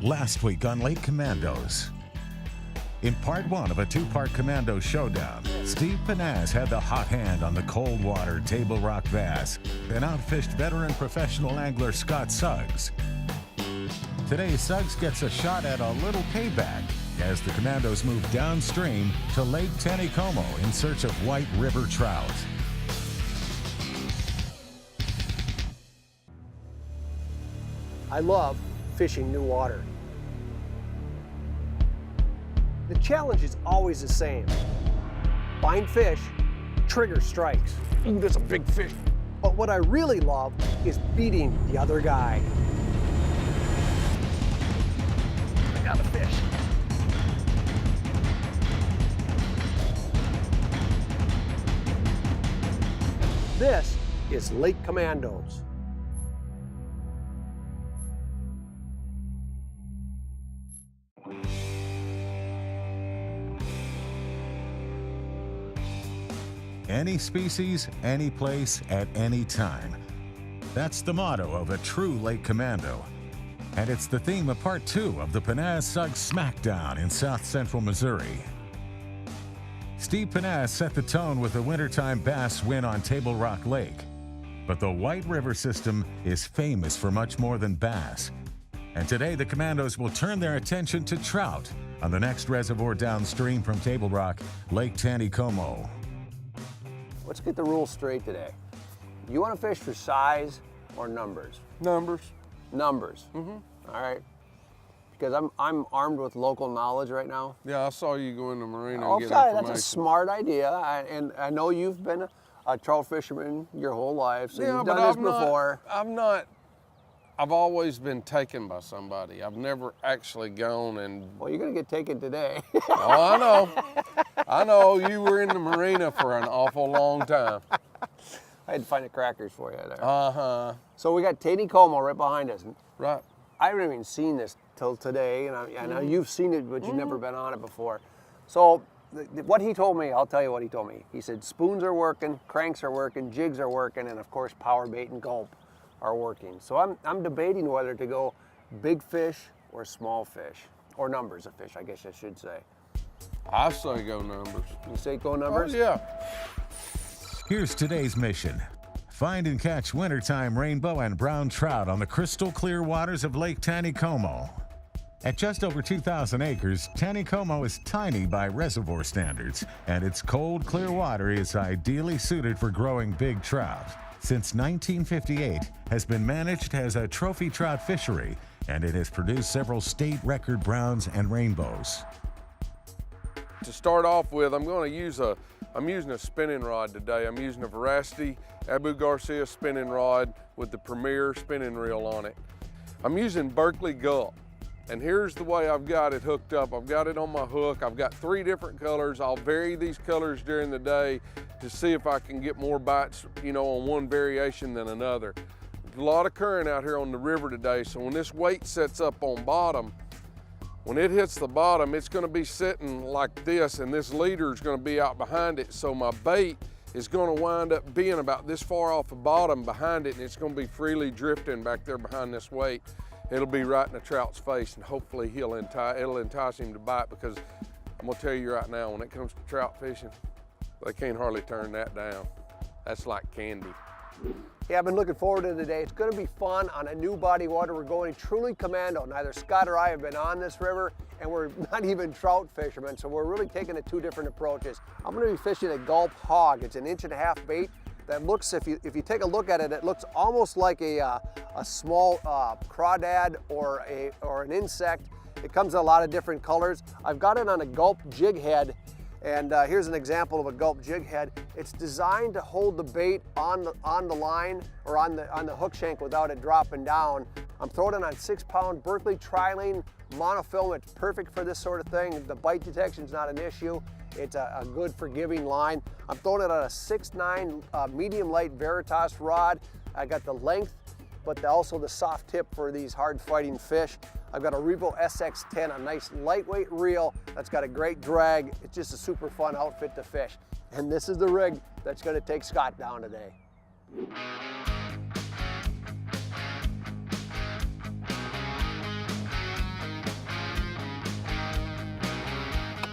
last week on Lake Commandos. In part one of a two-part Commando showdown, Steve Pennaz had the hot hand on the cold water table rock bass and outfished veteran professional angler Scott Suggs. Today, Suggs gets a shot at a little payback as the Commandos move downstream to Lake Taneycomo in search of white river trout. I love fishing new water. The challenge is always the same. Find fish, trigger strikes. Ooh, that's a big fish. But what I really love is beating the other guy. I got a fish. This is Lake Commandos. Any species, any place, at any time. That's the motto of a true Lake Commando. And it's the theme of part two of the Pennaz-Suggs Smackdown in South Central Missouri. Steve Pennaz set the tone with the wintertime bass win on Table Rock Lake. But the White River system is famous for much more than bass. And today the Commandos will turn their attention to trout on the next reservoir downstream from Table Rock, Lake Taneycomo. Let's get the rules straight today. You want to fish for size or numbers? Numbers. Numbers. All right. Because I'm armed with local knowledge right now. Yeah, I saw you go in the marina Oh, and get sorry, information. that's a smart idea. And I know you've been a trout fisherman your whole life, so Yeah, you've but done this before. I've always been taken by somebody. I've never actually gone and... Well, you're going to get taken today. Oh, I know. I know you were in the marina for an awful long time. I had to find the crackers for you there. Uh-huh. So we got Taneycomo right behind us. Right. I haven't even seen this till today, and I know you've seen it, but you've never been on it before. So what he told me, I'll tell you what he told me. He said spoons are working, cranks are working, jigs are working, and of course power bait and gulp are working. So I'm debating whether to go big fish or small fish, or numbers of fish, I guess I should say. I say go numbers. You say go numbers? Oh, yeah. Here's today's mission. Find and catch wintertime rainbow and brown trout on the crystal clear waters of Lake Taneycomo. At just over 2,000 acres, Taneycomo is tiny by reservoir standards, and its cold, clear water is ideally suited for growing big trout. Since 1958, has been managed as a trophy trout fishery, and it has produced several state record browns and rainbows. To start off with, I'm using a spinning rod today. I'm using a Veracity Abu Garcia spinning rod with the Premier spinning reel on it. I'm using Berkeley Gulp, and here's the way I've got it hooked up. I've got it on my hook. I've got 3 different colors. I'll vary these colors during the day to see if I can get more bites, on one variation than another. There's a lot of current out here on the river today, so when this weight sets up on bottom, when it hits the bottom, it's gonna be sitting like this, and this leader is gonna be out behind it, so my bait is gonna wind up being about this far off the bottom behind it, and it's gonna be freely drifting back there behind this weight. It'll be right in the trout's face, and hopefully it'll entice him to bite, because I'm gonna tell you right now, when it comes to trout fishing, they can't hardly turn that down. That's like candy. Yeah, I've been looking forward to today. It's going to be fun on a new body of water. We're going truly commando. Neither Scott or I have been on this river, and we're not even trout fishermen, so we're really taking 2 different approaches. I'm going to be fishing a Gulp Hog. It's an 1.5-inch bait that looks, if you take a look at it, it looks almost like a small crawdad or an insect. It comes in a lot of different colors. I've got it on a Gulp jig head. And here's an example of a Gulp jig head. It's designed to hold the bait on the line or on the hook shank without it dropping down. I'm throwing it on 6-pound Berkeley Trilene monofilm. It's perfect for this sort of thing. The bite detection is not an issue. It's a good forgiving line. I'm throwing it on a 6'9" medium light Veritas rod. I got the length, but also the soft tip for these hard fighting fish. I've got a Revo SX10, a nice lightweight reel that's got a great drag. It's just a super fun outfit to fish. And this is the rig that's gonna take Scott down today.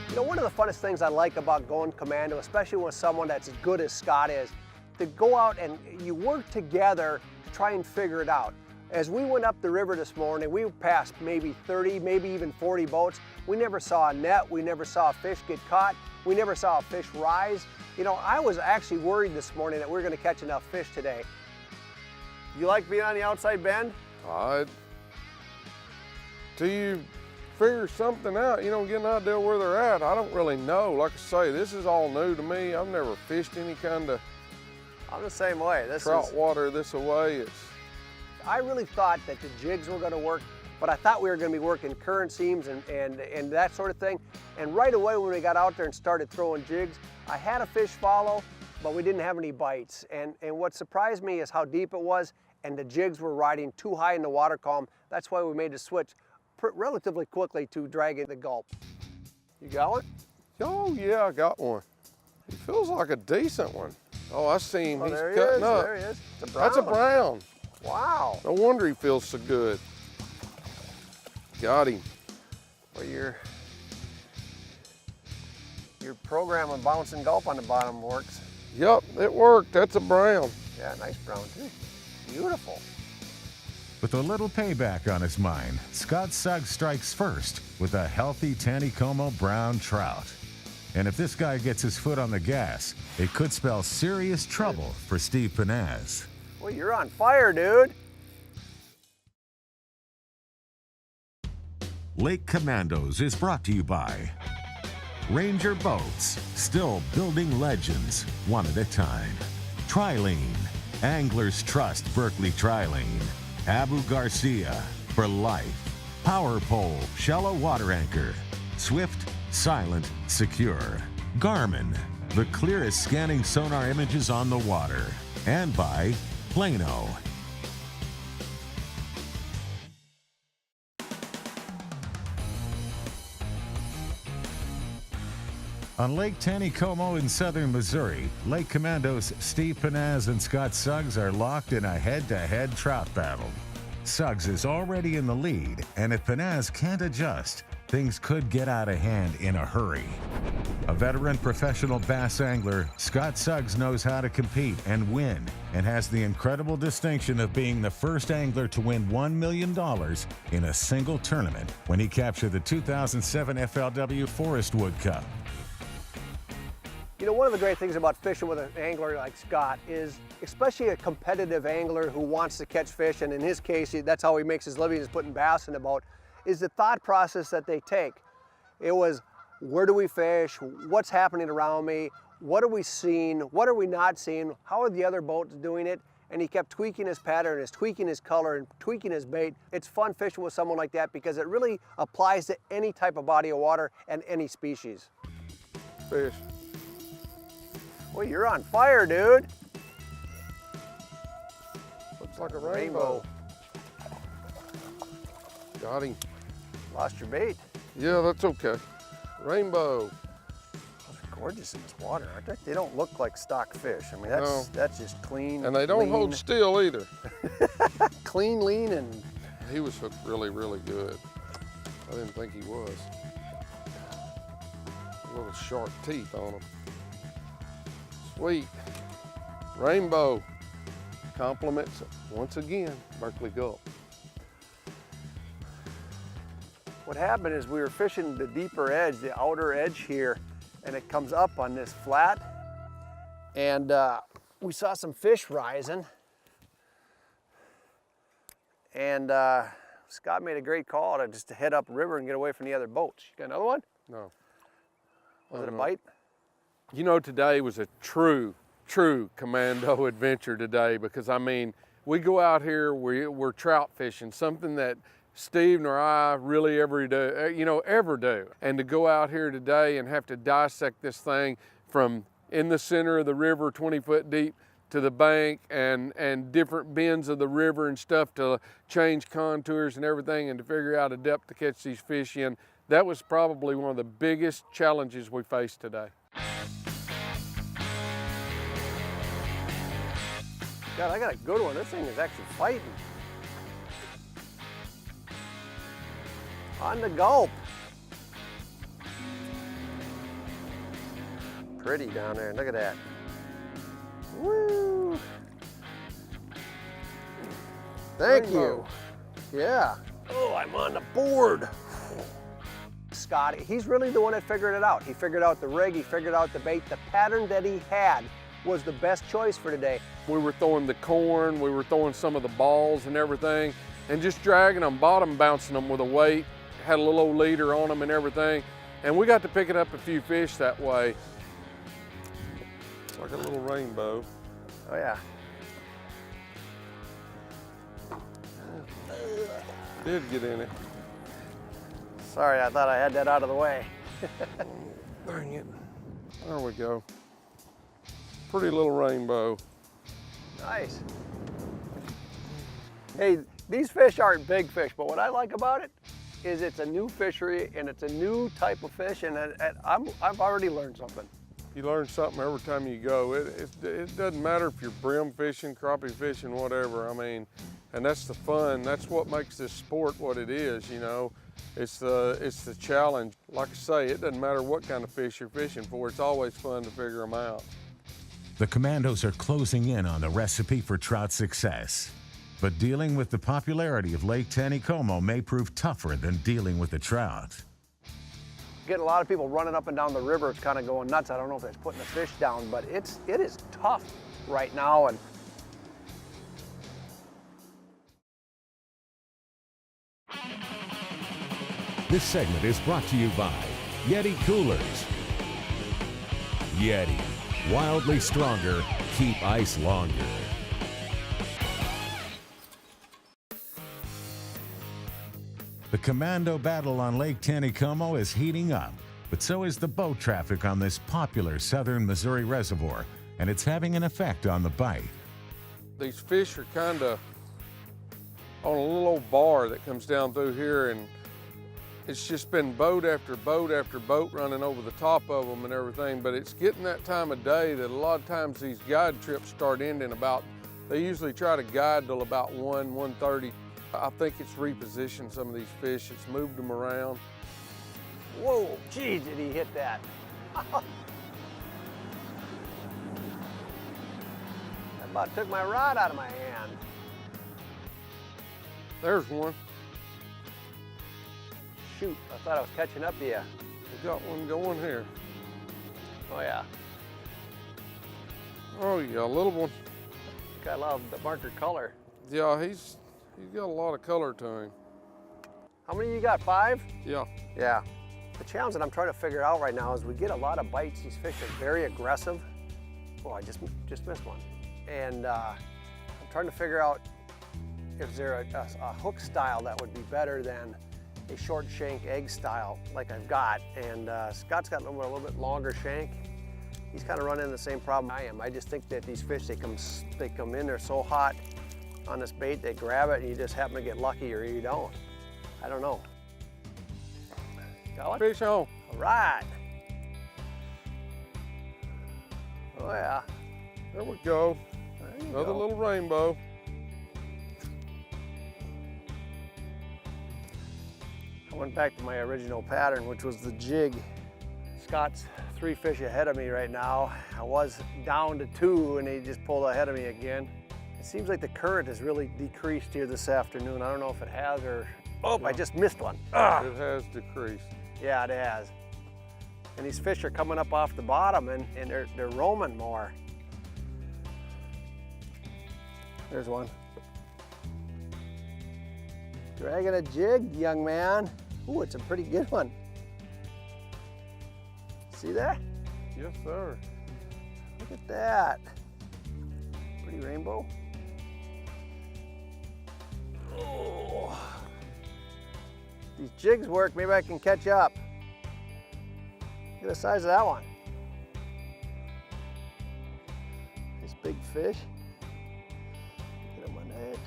You know, one of the funnest things I like about going commando, especially with someone that's as good as Scott is, to go out and you work together to try and figure it out. As we went up the river this morning, we passed maybe 30, maybe even 40 boats. We never saw a net, we never saw a fish get caught, we never saw a fish rise. You know, I was actually worried this morning that we were going to catch enough fish today. You like being on the outside bend? Till you figure something out, you don't get an idea where they're at. I don't really know. Like I say, this is all new to me. I've never fished any kind of I'm the same way. trout water this away. I really thought that the jigs were going to work, but I thought we were going to be working current seams and that sort of thing. And right away when we got out there and started throwing jigs, I had a fish follow, but we didn't have any bites. And what surprised me is how deep it was, and the jigs were riding too high in the water column. That's why we made the switch relatively quickly to dragging the gulp. You got one? Oh yeah, I got one. He feels like a decent one. Oh, I see him. Oh, He's there he cutting is. up. There he is. It's a brown. That's a brown. Wow. No wonder he feels so good. Got him. Well, your program of bouncing gulp on the bottom works. Yep, it worked. That's a brown. Yeah, nice brown too. Beautiful. With a little payback on his mind, Scott Suggs strikes first with a healthy Taneycomo brown trout. And if this guy gets his foot on the gas, it could spell serious trouble for Steve Pennaz. Well, you're on fire, dude. Lake Commandos is brought to you by Ranger Boats, still building legends one at a time. Trilene, Anglers Trust Berkeley Trilene. Abu Garcia, for life. Power Pole, shallow water anchor. Swift, silent, secure. Garmin, the clearest scanning sonar images on the water. And by Plano. On Lake Taneycomo in southern Missouri, Lake Commandos' Steve Pennaz and Scott Suggs are locked in a head-to-head trout battle. Suggs is already in the lead, and if Pennaz can't adjust, things could get out of hand in a hurry. A veteran professional bass angler, Scott Suggs knows how to compete and win, and has the incredible distinction of being the first angler to win $1 million in a single tournament when he captured the 2007 FLW Forest Wood Cup. You know, one of the great things about fishing with an angler like Scott is, especially a competitive angler who wants to catch fish, and in his case, that's how he makes his living, is putting bass in the boat, is the thought process that they take. It was, where do we fish? What's happening around me? What are we seeing? What are we not seeing? How are the other boats doing it? And he kept tweaking his pattern, tweaking his color, and tweaking his bait. It's fun fishing with someone like that because it really applies to any type of body of water and any species. Fish. Well, you're on fire, dude. Looks like a rainbow. Got him. Lost your bait. Yeah, that's okay. Rainbow. Those are gorgeous in this water, aren't they? They don't look like stock fish. I mean, No. that's just clean. And they don't lean. hold still either. Clean, lean, and He was hooked really, really good. I didn't think he was. Little sharp teeth on him. Sweet. Rainbow. Compliments, once again, Berkeley Gulp. what happened is we were fishing the deeper edge, the outer edge here, and it comes up on this flat. And we saw some fish rising. And Scott made a great call to just to head up river and get away from the other boats. You got another one? No. Was it a bite? You know, today was a true commando adventure today, because I mean, we go out here, we're trout fishing, something that Steve nor I really ever do. And to go out here today and have to dissect this thing from in the center of the river, 20 foot deep, to the bank, and different bends of the river and stuff to change contours and everything, and to figure out a depth to catch these fish in, that was probably one of the biggest challenges we faced today. God, I got a good one. This thing is actually fighting. On the gulp. pretty down there. Look at that. Woo! Thank you. Yeah. Oh, I'm on the board. Scott, he's really the one that figured it out. He figured out the rig, he figured out the bait. The pattern that he had was the best choice for today. We were throwing the corn, we were throwing some of the balls and everything, and just dragging them, bottom bouncing them with a weight, had a little old leader on them and everything, and we got to picking up a few fish that way. Like a little rainbow. Oh yeah. Did get in it. Sorry, I thought I had that out of the way. Dang it. There we go. Pretty little rainbow. Nice. Hey, these fish aren't big fish, but what I like about it is it's a new fishery and it's a new type of fish, and I've already learned something. You learn something every time you go. It doesn't matter if you're brim fishing, crappie fishing, whatever. I mean, and that's the fun. That's what makes this sport what it is, you know. It's the challenge. Like I say, it doesn't matter what kind of fish you're fishing for. It's always fun to figure them out. The Commandos are closing in on the recipe for trout success. But dealing with the popularity of Lake Taneycomo may prove tougher than dealing with the trout. Getting a lot of people running up and down the river. It's kind of going nuts. I don't know if that's putting the fish down, but it is tough right now. And This segment is brought to you by Yeti Coolers. Yeti, wildly stronger, keep ice longer. The Commando battle on Lake Taneycomo is heating up, but so is the boat traffic on this popular southern Missouri reservoir, and it's having an effect on the bite. These fish are kind of on a little old bar that comes down through here, and it's just been boat after boat after boat running over the top of them and everything, but it's getting that time of day that a lot of times these guide trips start ending about, they usually try to guide till about 1:30. I think it's repositioned some of these fish. It's moved them around. whoa, geez, did he hit that? That about took my rod out of my hand. There's one. Shoot, I thought I was catching up to you. We got one going here. Oh yeah, Oh yeah, a little one. I love the marker color. Yeah, he's got a lot of color to him. How many you got, 5? Yeah. Yeah. The challenge that I'm trying to figure out right now is we get a lot of bites. These fish are very aggressive. Oh, I just missed one. And I'm trying to figure out if there a hook style that would be better than a short shank egg style like I've got. And Scott's got a little bit longer shank. He's kind of running into the same problem I am. I just think that these fish, they come in, they're so hot on this bait, they grab it and you just happen to get lucky or you don't. I don't know. Got one? Fish on. All right. Oh yeah. There we go. There you Another go. little rainbow. I went back to my original pattern, which was the jig. Scott's 3 fish ahead of me right now. I was down to 2 and he just pulled ahead of me again. It seems like the current has really decreased here this afternoon. I don't know if it has or, oh, I just missed one. Ah. It has decreased. Yeah, it has. And these fish are coming up off the bottom and they're roaming more. There's one. Dragging a jig, young man. Ooh, it's a pretty good one. See that? Yes, sir. Look at that. Pretty rainbow. Oh. These jigs work, maybe I can catch up. Look at the size of that one. This big fish. Get him on the head.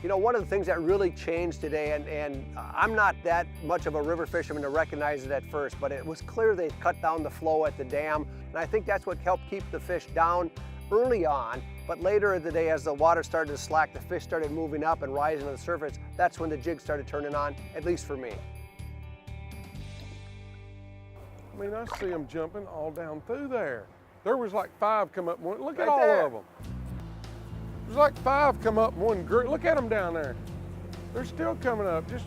You know, one of the things that really changed today, and I'm not that much of a river fisherman to recognize it at first, but it was clear they cut down the flow at the dam, and I think that's what helped keep the fish down early on, but later in the day as the water started to slack, the fish started moving up and rising to the surface. That's when the jig started turning on, at least for me. I mean, I see them jumping all down through there. There was like 5 come up one. Look at Right all there. of them. There's like 5 come up one group. Look at them down there. They're still coming up. Just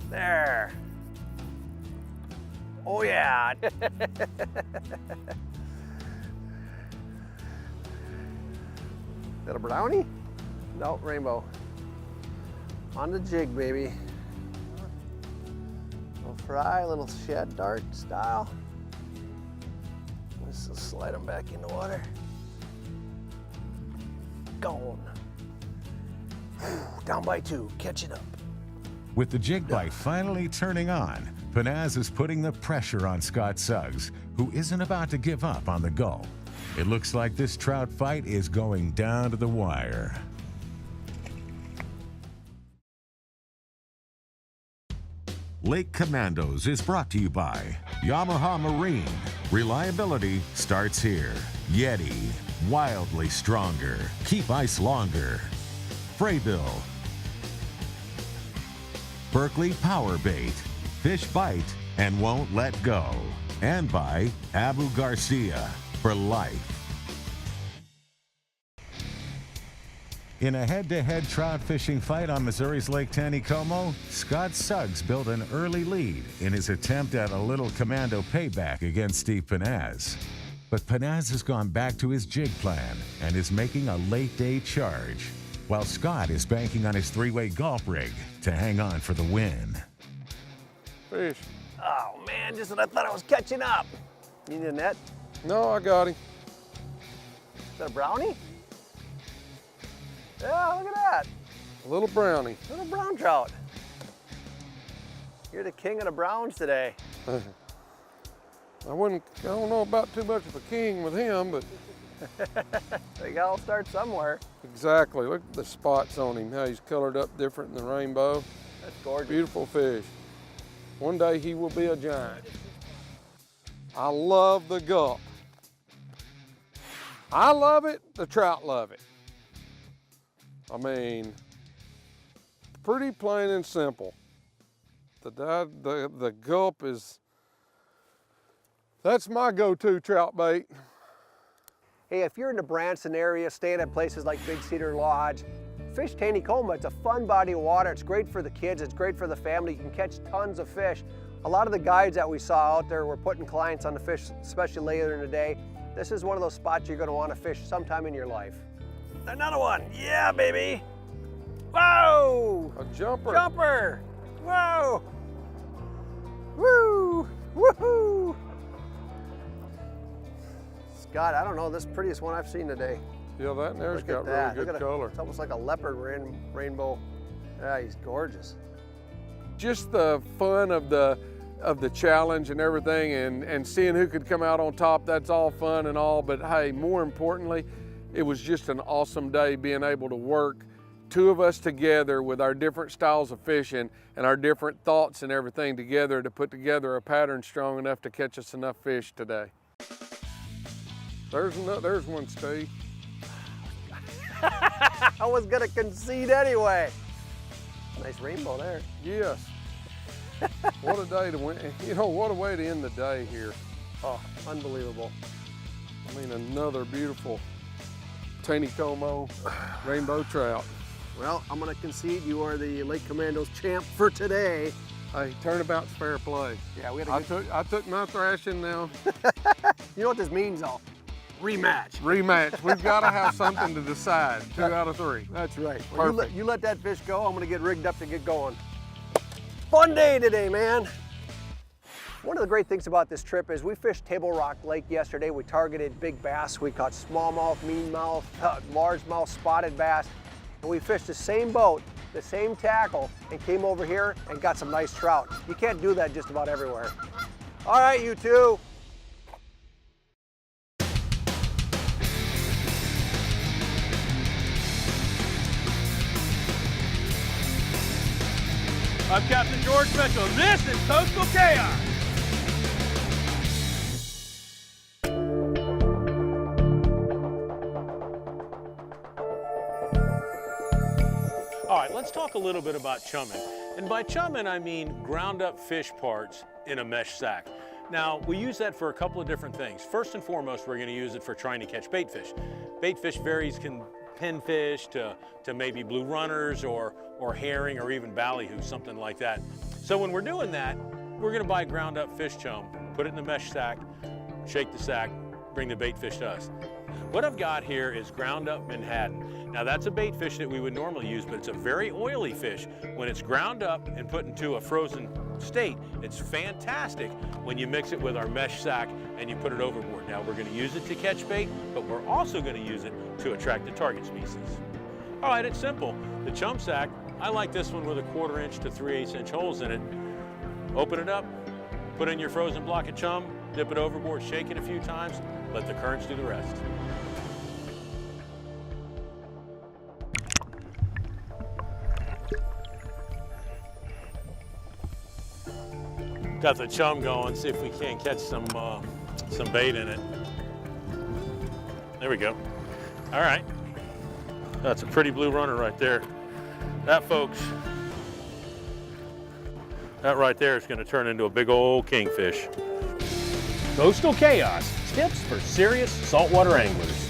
There. Oh yeah. Is that a brownie? No, rainbow. On the jig, baby. Little fry, little shed dart style. Let's just slide them back in the water. Gone. Down by 2, catch it up. With the jig bite finally turning on, Pennaz is putting the pressure on Scott Suggs, who isn't about to give up on the goal. It looks like this trout fight is going down to the wire. Lake Commandos is brought to you by Yamaha Marine. Reliability starts here. Yeti, wildly stronger. Keep ice longer. Fraybill. Berkeley Power Bait. Fish bite and won't let go. And by Abu Garcia for life. In a head-to-head trout fishing fight on Missouri's Lake Taneycomo, Scott Suggs built an early lead in his attempt at a little commando payback against Steve Pennaz. But Pennaz has gone back to his jig plan and is making a late-day charge, while Scott is banking on his 3-way gulp rig to hang on for the win. fish. Oh man, just when I thought I was catching up. You need a net? No, I got him. Is that a brownie? Yeah, look at that. A little brownie. Little brown trout. You're the king of the browns today. I don't know about too much of a king with him, but They gotta start somewhere. exactly. Look at the spots on him, how he's colored up different than the rainbow. That's gorgeous. Beautiful fish. One day he will be a giant. I love the gulp. I love it, the trout love it. I mean, pretty plain and simple. The gulp is, that's my go-to trout bait. Hey, if you're in the Branson area, staying at places like Big Cedar Lodge, fish Taneycomo. It's a fun body of water. It's great for the kids. It's great for the family. You can catch tons of fish. A lot of the guides that we saw out there were putting clients on the fish, especially later in the day. This is one of those spots you're going to want to fish sometime in your life. Another one. Yeah, baby. Whoa! A jumper. Jumper! Whoa! Woo! Woohoo! Scott, I don't know, this is the prettiest one I've seen today. Yeah, that there's Look got at that. really Look good at color. It's almost like a leopard rainbow. Yeah, he's gorgeous. Just the fun of the challenge and everything, and seeing who could come out on top, that's all fun and all, but hey, more importantly, it was just an awesome day being able to work, 2 of us together with our different styles of fishing and our different thoughts and everything together to put together a pattern strong enough to catch us enough fish today. There's one, Steve. I was gonna concede anyway. Nice rainbow there. Yes. What a day to win. You know, what a way to end the day here. Oh, unbelievable. I mean, another beautiful Taneycomo rainbow trout. Well, I'm gonna concede you are the Lake Commandos champ for today. Hey, turnabout's fair play. Yeah, we had I took my thrashing now. You know what this means though? Rematch. Rematch. We've got to have something to decide. 2 out of 3. That's right. Well, Perfect. you let that fish go, I'm gonna get rigged up to get going. Fun day today, man. One of the great things about this trip is we fished Table Rock Lake yesterday. We targeted big bass. We caught smallmouth, meanmouth, largemouth, spotted bass. And we fished the same boat, the same tackle, and came over here and got some nice trout. You can't do that just about everywhere. All right, you two. I'm Captain George Mitchell. This is Coastal Chaos. All right, let's talk a little bit about chumming. And by chumming, I mean ground up fish parts in a mesh sack. Now, we use that for a couple of different things. First and foremost, we're going to use it for trying to catch bait fish. Bait fish varies, can pinfish to maybe blue runners or herring or even ballyhoo, something like that. So when we're doing that, we're going to buy ground up fish chum, put it in the mesh sack, shake the sack, bring the bait fish to us. What I've got here is ground up Manhattan. Now that's a bait fish that we would normally use, but it's a very oily fish. When it's ground up and put into a frozen state, it's fantastic when you mix it with our mesh sack and you put it overboard. Now we're going to use it to catch bait, but we're also going to use it to attract the target species. All right, it's simple. The chum sack, I like this one with a 1/4 inch to 3/8 inch holes in it. Open it up, put in your frozen block of chum, dip it overboard, shake it a few times, let the currents do the rest. Got the chum going, see if we can't catch some bait in it. There we go. All right, that's a pretty blue runner right there. That, folks, that right there is gonna turn into a big old kingfish. Coastal Chaos, tips for serious saltwater anglers.